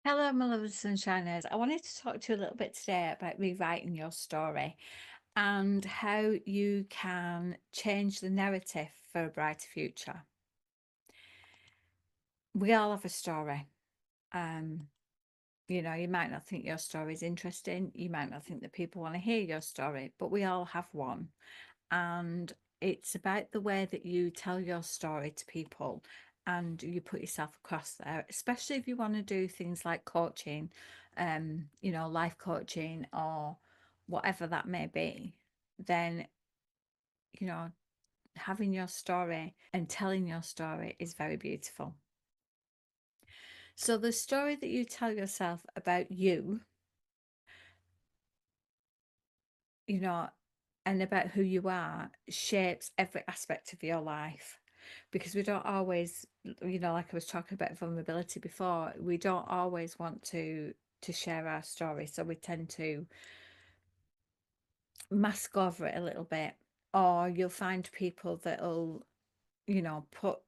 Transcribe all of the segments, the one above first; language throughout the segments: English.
Hello, my lovely sunshiners. I wanted to talk to you a little bit today about rewriting your story and how you can change the narrative for a brighter future. We all have a story. Um, you might not think your story is interesting. You might not think that people want to hear your story, but we all have one. And it's about the way that you tell your story to people and you put yourself across there, especially if you want to do things like coaching, life coaching or whatever that may be. Then, you know, having your story and telling your story is very beautiful. So the story that you tell yourself about you know, and about who you are shapes every aspect of your life, because we don't always, like I was talking about vulnerability before, we don't always want to share our story, so we tend to mask over it a little bit. Or you'll find people that'll, put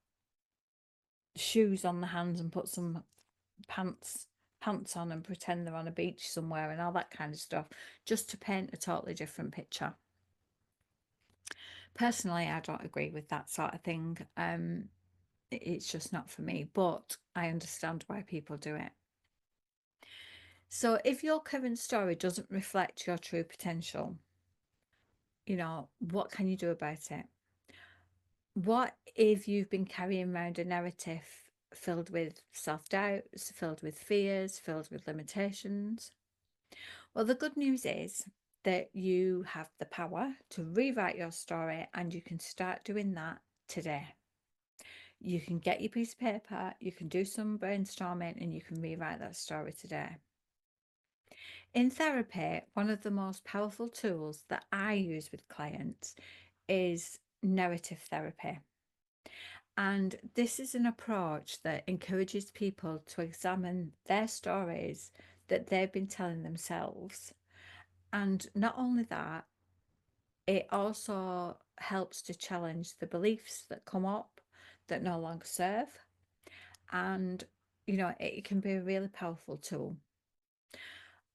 shoes on the hands and put some pants on and pretend they're on a beach somewhere and all that kind of stuff, just to paint a totally different picture. Personally, I don't agree with that sort of thing. It's just not for me, but I understand why people do it. So if your current story doesn't reflect your true potential, what can you do about it? What if you've been carrying around a narrative filled with self-doubts, filled with fears, filled with limitations? Well, the good news is that you have the power to rewrite your story, and you can start doing that today. You can get your piece of paper, you can do some brainstorming, and you can rewrite that story today. In therapy, one of the most powerful tools that I use with clients is narrative therapy. And this is an approach that encourages people to examine their stories that they've been telling themselves. And not only that, it also helps to challenge the beliefs that come up that no longer serve. And, it can be a really powerful tool.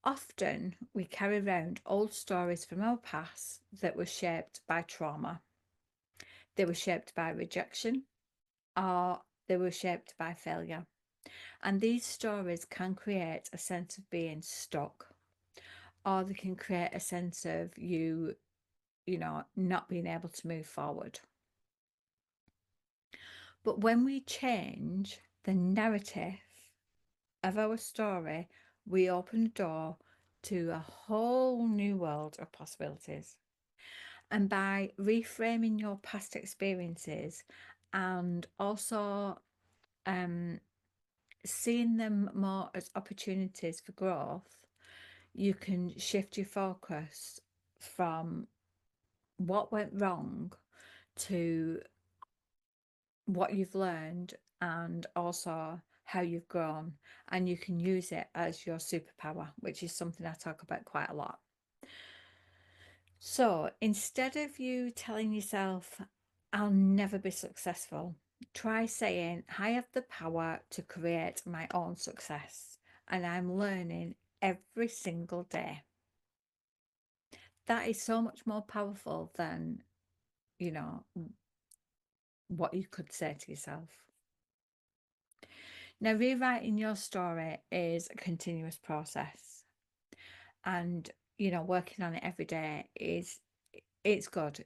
Often we carry around old stories from our past that were shaped by trauma. They were shaped by rejection, or they were shaped by failure. And these stories can create a sense of being stuck, or they can create a sense of not being able to move forward. But when we change the narrative of our story, we open the door to a whole new world of possibilities. And by reframing your past experiences and also seeing them more as opportunities for growth, you can shift your focus from what went wrong to what you've learned and also how you've grown, and you can use it as your superpower, which is something I talk about quite a lot. So instead of you telling yourself, I'll never be successful, try saying, I have the power to create my own success and I'm learning every single day. That is so much more powerful than, you know, what you could say to yourself. Now, rewriting your story is a continuous process, and working on it every day it's good.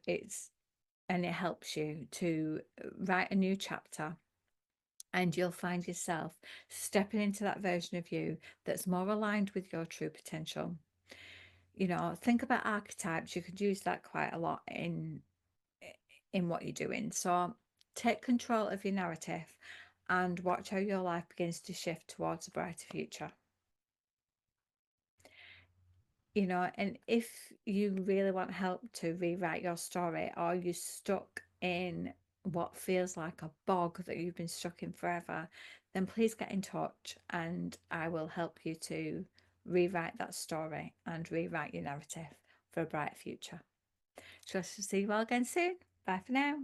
And it helps you to write a new chapter, and you'll find yourself stepping into that version of you that's more aligned with your true potential. Think about archetypes. You could use that quite a lot in what you're doing. So take control of your narrative and watch how your life begins to shift towards a brighter future. And if you really want help to rewrite your story, or you're stuck in what feels like a bog that you've been stuck in forever, then please get in touch and I will help you to rewrite that story and rewrite your narrative for a bright future. So, see you all again soon. Bye for now.